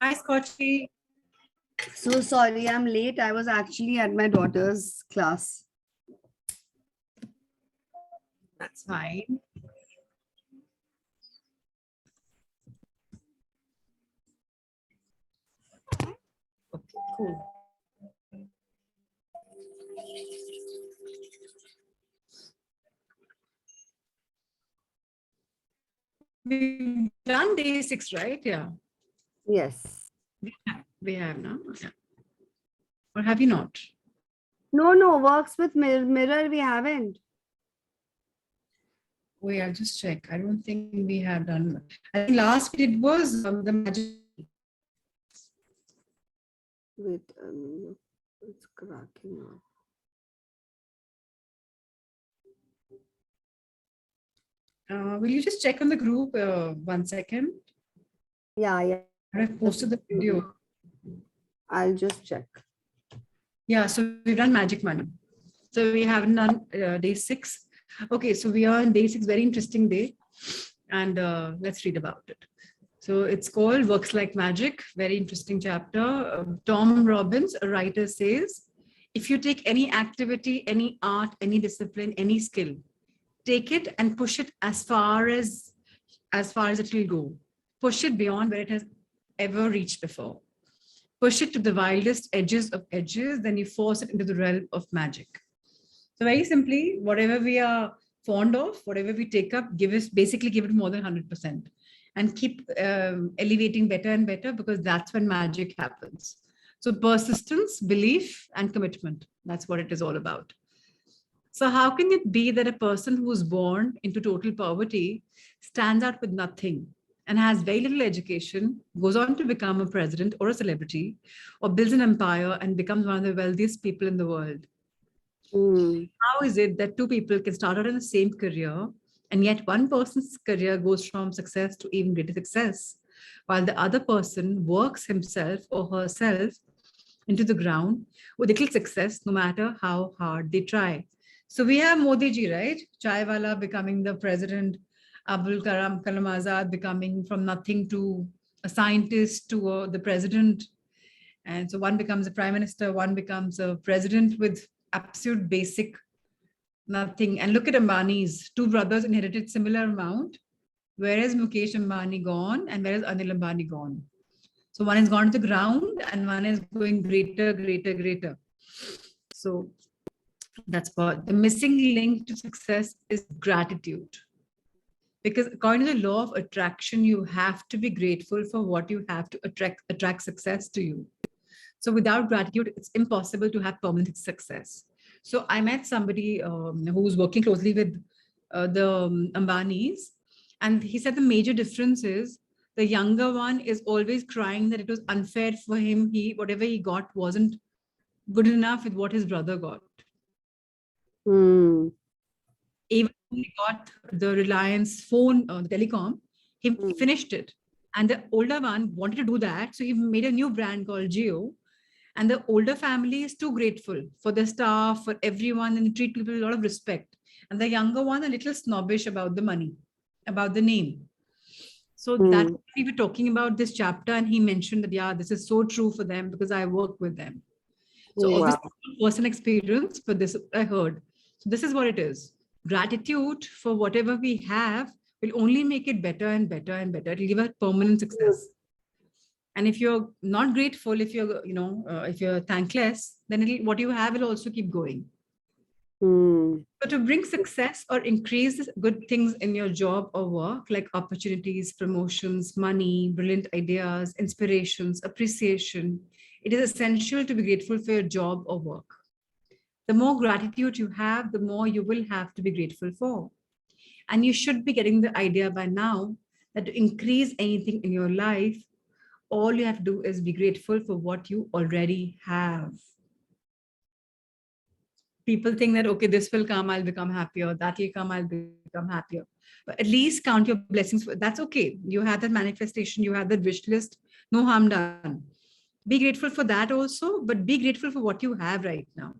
Hi, Scotchy. So sorry, I'm late. I was actually at my daughter's class. That's fine. Okay, cool. We've done day 6, right? Yeah. Yes. We have now. Yeah. Or have you not? No, works with mirror we haven't. Wait, I'll just check. I don't think we have done. I think last we did was the magic. Wait, it's cracking up. Will you just check on the group 1 second? Yeah. I've posted the video. I'll just check. Yeah, so we've done magic money. So we haven't done day 6. Okay, so we are on day 6, very interesting day. And let's read about it. So it's called Works Like Magic, very interesting chapter. Tom Robbins, a writer, says, if you take any activity, any art, any discipline, any skill, take it and push it as far as it will go. Push it beyond where it has ever reached before. Push it to the wildest edges of edges, then you force it into the realm of magic. So very simply, whatever we are fond of, whatever we take up, basically give it more than 100% and keep elevating better and better, because that's when magic happens. So persistence, belief, and commitment. That's what it is all about. So how can it be that a person who was born into total poverty stands out with nothing and has very little education, goes on to become a president or a celebrity, or builds an empire and becomes one of the wealthiest people in the world? How is it that two people can start out in the same career, and yet one person's career goes from success to even greater success, while the other person works himself or herself into the ground with little success, no matter how hard they try? So we have Modi ji, right? Chaiwala becoming the president, Abdul Kalam Azad becoming from nothing to a scientist to the president. And so one becomes a prime minister, one becomes a president with absolute basic nothing. And look at Ambani's two brothers inherited similar amount. Where is Mukesh Ambani gone and where is Anil Ambani gone? So one has gone to the ground and one is going greater. So that's what the missing link to success is: gratitude. Because according to the law of attraction, you have to be grateful for what you have to attract success to you. So without gratitude, it's impossible to have permanent success. So I met somebody who's working closely with the Ambanis, and he said the major difference is the younger one is always crying that it was unfair for him. Whatever he got wasn't good enough with what his brother got. Even when he got the Reliance phone, the telecom, he finished it. And the older one wanted to do that. So he made a new brand called Geo. And the older family is too grateful for the staff, for everyone, and they treat people with a lot of respect. And the younger one, a little snobbish about the money, about the name. So that we were talking about this chapter, and he mentioned that, yeah, this is so true for them because I work with them. So obviously, personal experience, but this I heard. So this is what it is. Gratitude for whatever we have will only make it better and better and better. It'll give us permanent success. And if you're not grateful, if you're thankless, then what you have will also keep going. So to bring success or increase good things in your job or work, like opportunities, promotions, money, brilliant ideas, inspirations, appreciation, it is essential to be grateful for your job or work. The more gratitude you have, the more you will have to be grateful for. And you should be getting the idea by now that to increase anything in your life, all you have to do is be grateful for what you already have. People think that, okay, this will come, I'll become happier. That will come, I'll become happier. But at least count your blessings. That's okay. You have that manifestation, you have that wish list, no harm done. Be grateful for that also, but be grateful for what you have right now.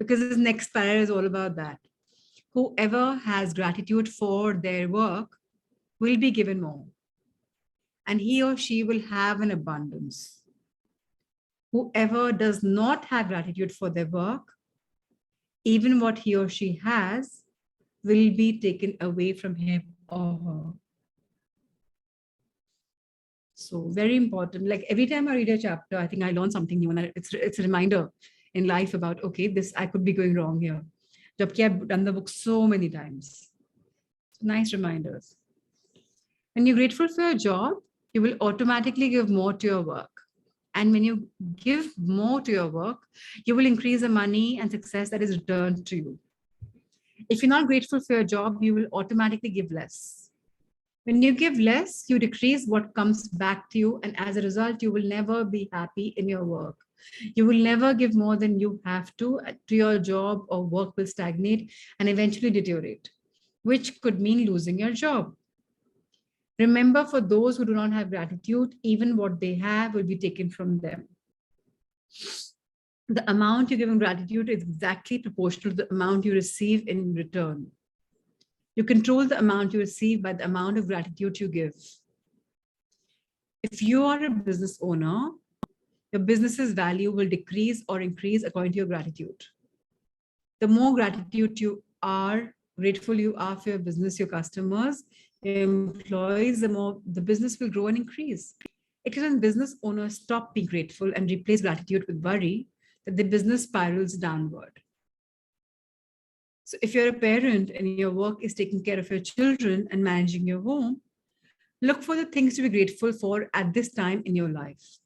Because this next para is all about that. Whoever has gratitude for their work will be given more. and he or she will have an abundance. Whoever does not have gratitude for their work, even what he or she has, will be taken away from him or her. So very important. Like every time I read a chapter, I think I learn something new, and it's a reminder in life about, okay, this I could be going wrong here. Jabki I've done the book so many times. So nice reminders. When you're grateful for your job, you will automatically give more to your work. And when you give more to your work, you will increase the money and success that is returned to you. If you're not grateful for your job, you will automatically give less. When you give less, you decrease what comes back to you. And as a result, you will never be happy in your work. You will never give more than you have to your job, or work will stagnate and eventually deteriorate, which could mean losing your job. Remember, for those who do not have gratitude, even what they have will be taken from them. The amount you give in gratitude is exactly proportional to the amount you receive in return. You control the amount you receive by the amount of gratitude you give. If you are a business owner, your business's value will decrease or increase according to your gratitude. The more gratitude you are, grateful you are for your business, your customers, your employees, the more the business will grow and increase. It is when business owners stop being grateful and replace gratitude with worry that the business spirals downward. So if you're a parent and your work is taking care of your children and managing your home, look for the things to be grateful for at this time in your life.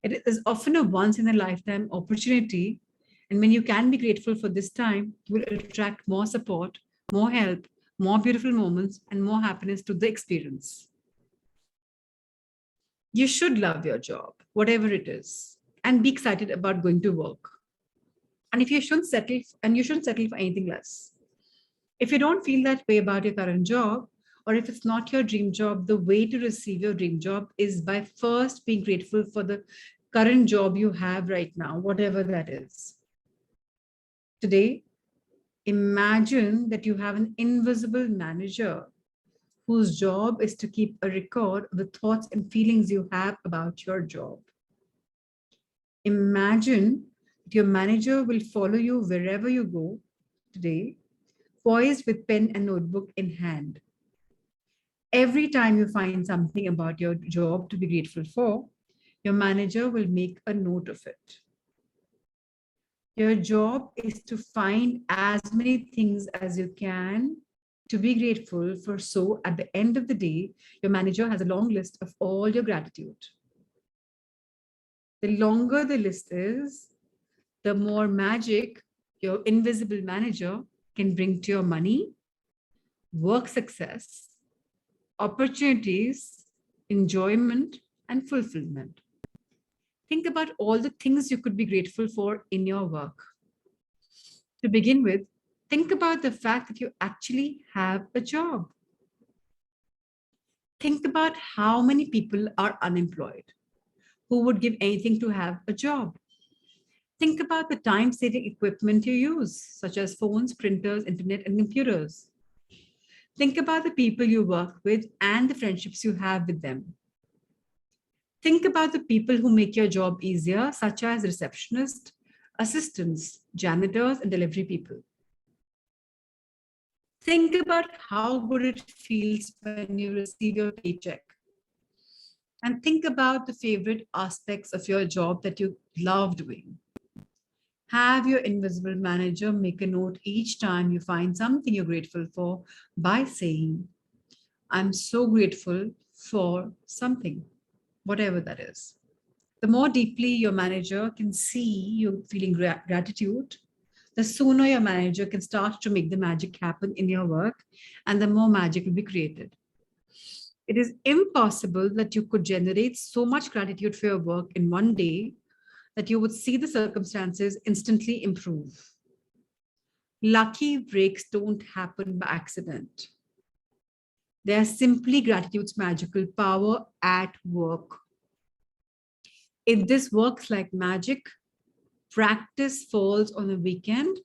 It is often a once in a lifetime opportunity. And when you can be grateful for this time, you will attract more support, more help, more beautiful moments, and more happiness to the experience. You should love your job, whatever it is, and be excited about going to work. And if you shouldn't settle, and you shouldn't settle for anything less. If you don't feel that way about your current job, or if it's not your dream job, the way to receive your dream job is by first being grateful for the current job you have right now, whatever that is. Today, imagine that you have an invisible manager whose job is to keep a record of the thoughts and feelings you have about your job. Imagine that your manager will follow you wherever you go today, poised with pen and notebook in hand. Every time you find something about your job to be grateful for, your manager will make a note of it. Your job is to find as many things as you can to be grateful for. So at the end of the day, your manager has a long list of all your gratitude. The longer the list is, the more magic your invisible manager can bring to your money, work success, opportunities, enjoyment, and fulfillment. Think about all the things you could be grateful for in your work. To begin with, think about the fact that you actually have a job. Think about how many people are unemployed who would give anything to have a job. Think about the time-saving equipment you use, such as phones, printers, internet, and computers. Think about the people you work with and the friendships you have with them. Think about the people who make your job easier, such as receptionists, assistants, janitors, and delivery people. Think about how good it feels when you receive your paycheck. And think about the favorite aspects of your job that you love doing. Have your invisible manager make a note each time you find something you're grateful for by saying, I'm so grateful for something, whatever that is. The more deeply your manager can see you feeling gratitude, the sooner your manager can start to make the magic happen in your work, and the more magic will be created. It is impossible that you could generate so much gratitude for your work in one day that you would see the circumstances instantly improve. Lucky breaks don't happen by accident. They are simply gratitude's magical power at work. If this works like magic, practice falls on a weekend,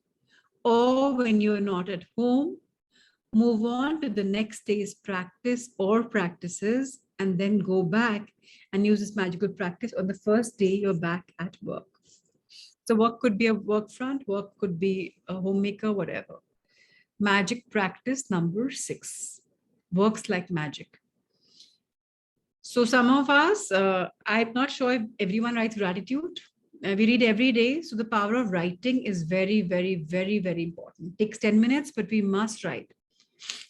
or when you're not at home, move on to the next day's practice or practices and then go back and use this magical practice on the first day you're back at work. So work could be a work front, work could be a homemaker, whatever. Magic practice number 6, works like magic. So some of us, I'm not sure if everyone writes gratitude. We read every day. So the power of writing is very, very, very, very important. It takes 10 minutes, but we must write.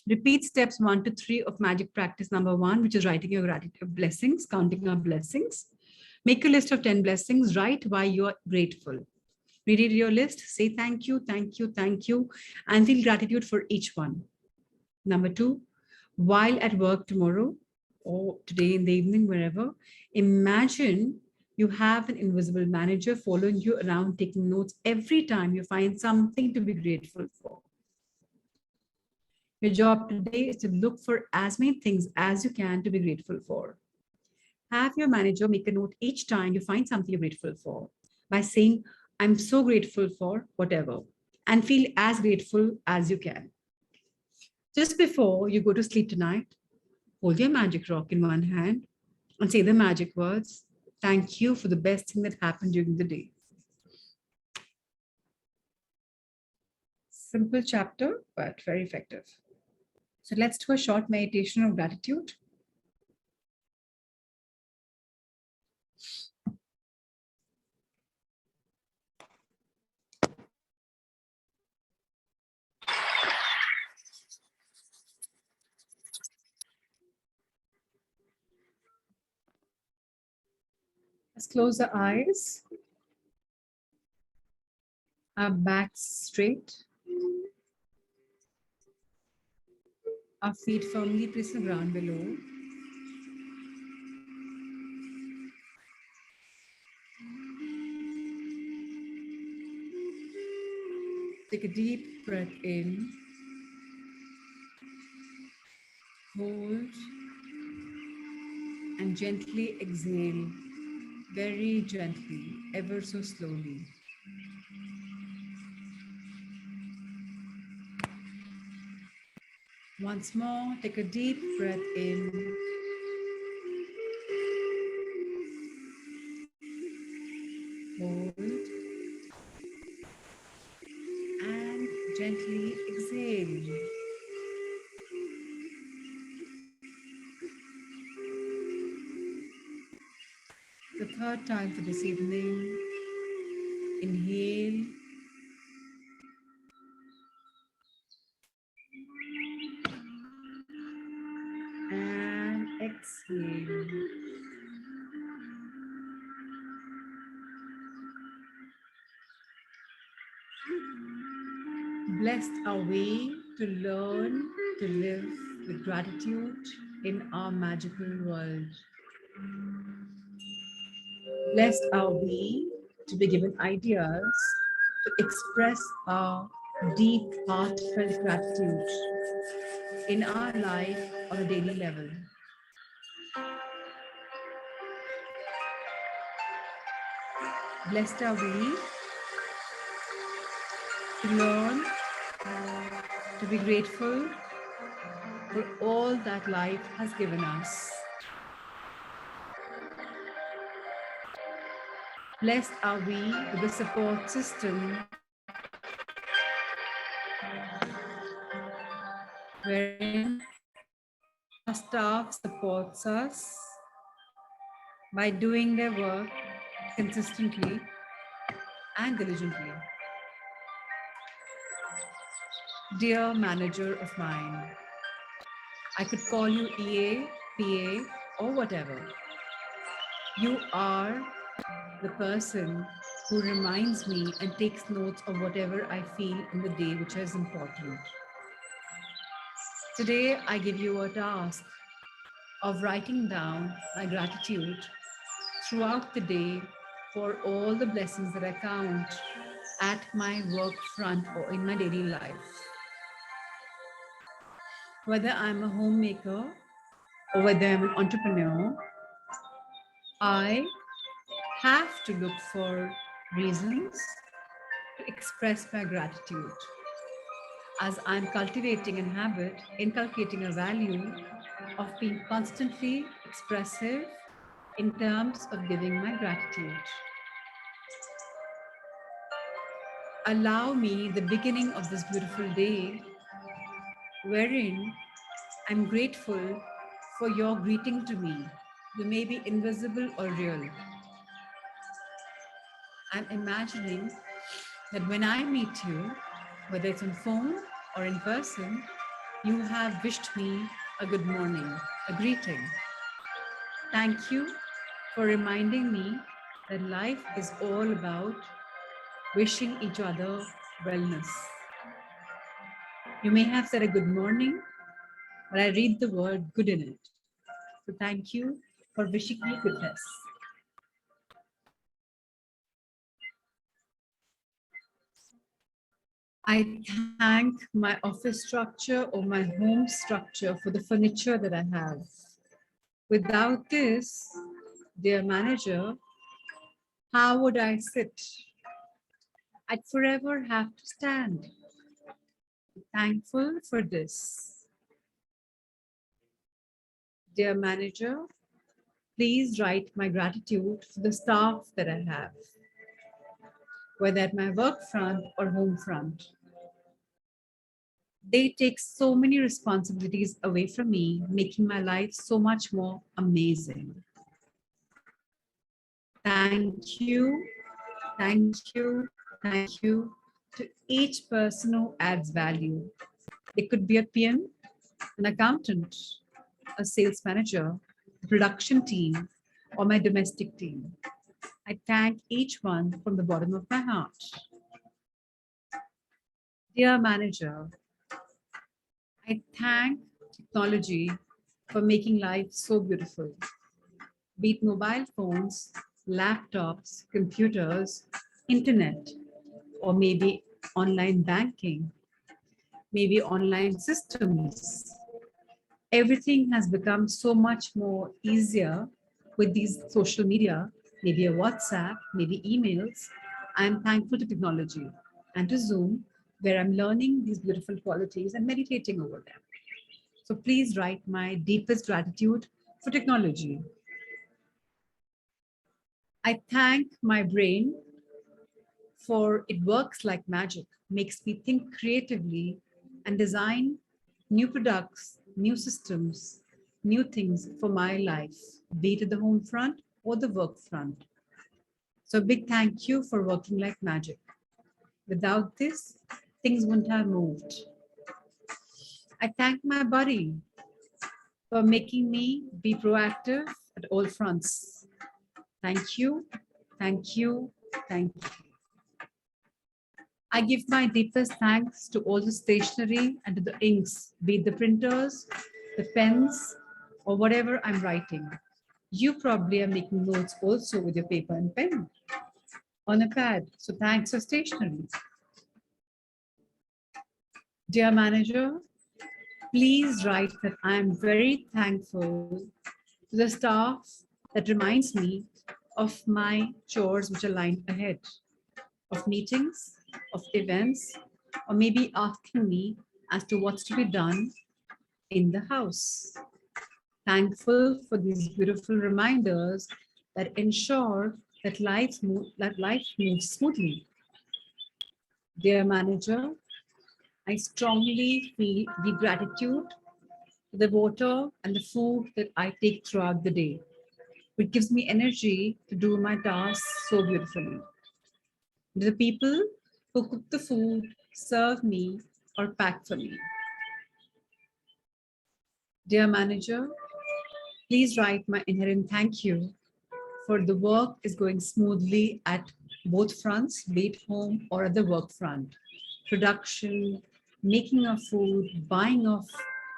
Repeat steps 1 to 3 of magic practice number 1, which is writing your gratitude blessings, counting our blessings. Make a list of 10 blessings, write why you are grateful. Read your list, say thank you, thank you, thank you, and feel gratitude for each one. Number 2, while at work tomorrow or today in the evening, wherever, imagine you have an invisible manager following you around, taking notes every time you find something to be grateful for. Your job today is to look for as many things as you can to be grateful for. Have your manager make a note each time you find something you're grateful for by saying, I'm so grateful for whatever, and feel as grateful as you can. Just before you go to sleep tonight, hold your magic rock in one hand and say the magic words, thank you for the best thing that happened during the day. Simple chapter, but very effective. So let's do a short meditation of gratitude. Let's close the eyes. Our backs straight. Our feet firmly placed on the ground below. Take a deep breath in. Hold. And gently exhale. Very gently, ever so slowly. Once more, take a deep breath in. Hold. And gently exhale. The third time for this evening. Inhale. And exhale. Blessed are we to learn to live with gratitude in our magical world. Blessed are we to be given ideas to express our deep, heartfelt gratitude in our life on a daily level. Blessed are we to learn to be grateful for all that life has given us. Blessed are we with the support system wherein our staff supports us by doing their work consistently and diligently. Dear manager of mine, I could call you EA, PA, or whatever. You are the person who reminds me and takes notes of whatever I feel in the day which is important. Today, I give you a task of writing down my gratitude throughout the day for all the blessings that I count at my work front or in my daily life. Whether I'm a homemaker or whether I'm an entrepreneur, I have to look for reasons to express my gratitude. As I'm cultivating a habit, inculcating a value of being constantly expressive in terms of giving my gratitude. Allow me the beginning of this beautiful day, wherein I'm grateful for your greeting to me. You may be invisible or real. I'm imagining that when I meet you, whether it's on phone or in person, you have wished me a good morning, a greeting. Thank you for reminding me that life is all about wishing each other wellness. You may have said a good morning, but I read the word good in it. So thank you for wishing me goodness. I thank my office structure or my home structure for the furniture that I have. Without this, dear manager, how would I sit? I'd forever have to stand. Thankful for this. Dear manager, please write my gratitude for the staff that I have, whether at my work front or home front. They take so many responsibilities away from me, making my life so much more amazing. Thank you, thank you, thank you to each person who adds value. It could be a PM, an accountant, a sales manager, the production team, or my domestic team. I thank each one from the bottom of my heart. Dear manager, I thank technology for making life so beautiful. Be it mobile phones, laptops, computers, internet, or maybe online banking, maybe online systems. Everything has become so much more easier with these social media, maybe a WhatsApp, maybe emails. I'm thankful to technology and to Zoom, where I'm learning these beautiful qualities and meditating over them. So please write my deepest gratitude for technology. I thank my brain for it works like magic, makes me think creatively and design new products, new systems, new things for my life, be it at the home front or the work front. So a big thank you for working like magic. Without this, things wouldn't have moved. I thank my body for making me be proactive at all fronts. Thank you, thank you, thank you. I give my deepest thanks to all the stationery and to the inks, be it the printers, the pens, or whatever I'm writing. You probably are making notes also with your paper and pen on a pad. So thanks for stationery. Dear manager, please write that I am very thankful to the staff that reminds me of my chores which are lying ahead, of meetings, of events, or maybe asking me as to what's to be done in the house. Thankful for these beautiful reminders that ensure that life moves smoothly. Dear manager, I strongly feel the gratitude for the water and the food that I take throughout the day, which gives me energy to do my tasks so beautifully. The people who cook the food, serve me, or pack for me. Dear manager, please write my inherent thank you for the work is going smoothly at both fronts, be it home or at the work front. Production, making of food, buying of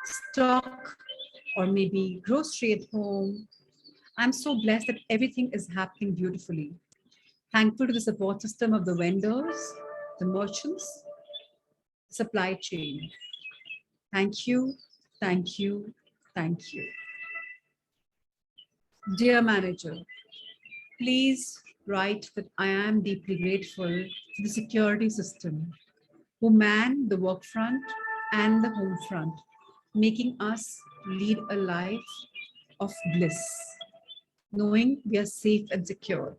stock, or maybe grocery at home. I'm so blessed that everything is happening beautifully. Thankful to the support system of the vendors, the merchants, supply chain. Thank you, thank you, thank you. Dear manager, please write that I am deeply grateful to the security system who man the work front and the home front. making us lead a life of bliss, knowing we are safe and secure.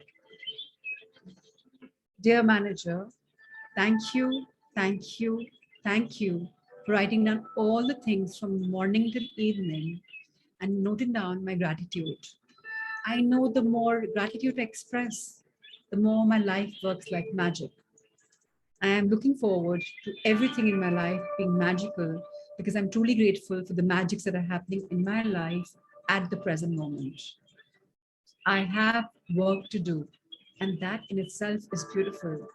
Dear manager, thank you, thank you, thank you for writing down all the things from morning till evening and noting down my gratitude. I know the more gratitude I express, the more my life works like magic. I am looking forward to everything in my life being magical because I'm truly grateful for the magics that are happening in my life at the present moment. I have work to do, and that in itself is beautiful.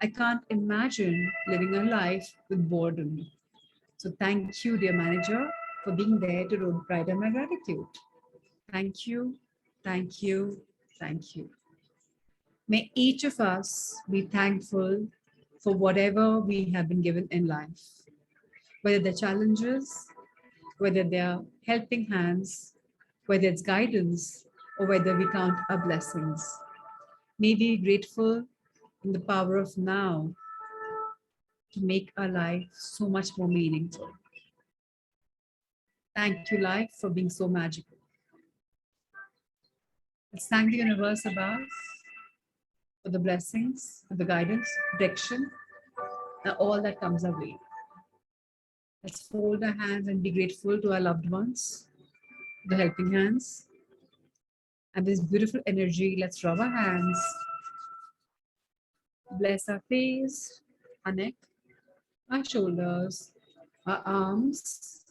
I can't imagine living a life with boredom. So thank you, dear manager, for being there to write down my gratitude. Thank you, thank you, thank you. May each of us be thankful for whatever we have been given in life, whether they're challenges, whether they're helping hands, whether it's guidance, or whether we count our blessings. May we be grateful in the power of now to make our life so much more meaningful. Thank you, life, for being so magical. Let's thank the universe above for the blessings, for the guidance, protection, and all that comes our way. Let's fold our hands and be grateful to our loved ones, the helping hands. And this beautiful energy, let's rub our hands, bless our face, our neck, our shoulders, our arms,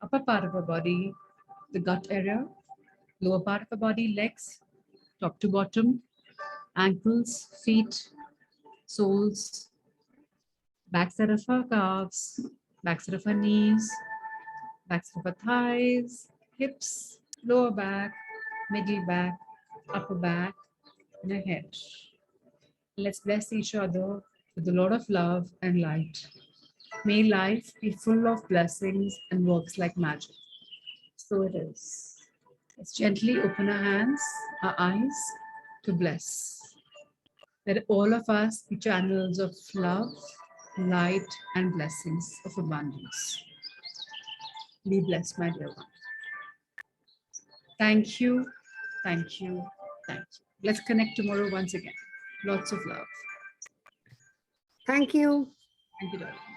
upper part of our body, the gut area, lower part of our body, legs, top to bottom, ankles, feet, soles, backside of our calves, backside of our knees, backside of our thighs, hips, lower back, middle back, upper back, and our head. Let's bless each other with a lot of love and light. May life be full of blessings and works like magic. So it is. Let's gently open our hands, our eyes to bless. Let all of us be channels of love, light, and blessings of abundance. Be blessed, my dear one. Thank you, thank you, thank you. Let's connect tomorrow once again. Lots of love. Thank you. Thank you, darling.